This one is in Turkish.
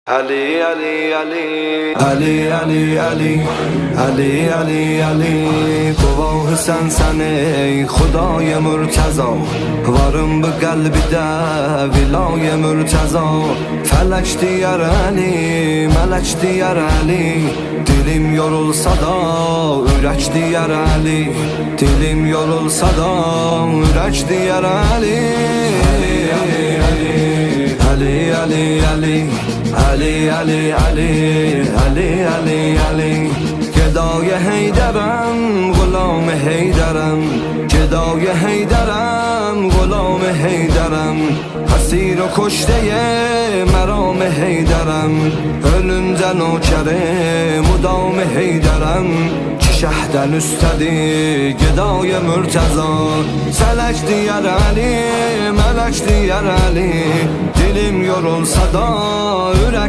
Ali Ali Ali Ali Ali Ali Ali Ali Ali گواه sen ey خدای مرتضا varım bu kalbide vilay mürteza felek diyar Ali melek diyar Ali dilim yorulsa da ürək diyar Ali dilim yorulsa da ürək diyar Ali Ali Ali Ali Ali Ali Ali Ali Ali Ali گدای حیدرم غلام حیدرم گدای حیدرم غلام حیدرم اسیر و کشته مرام حیدرم önünde nokere mudam حیدرم ki şehden üstedi gedای mürteza selek diyar Ali melek diyar Ali dilim yorulsa da ürək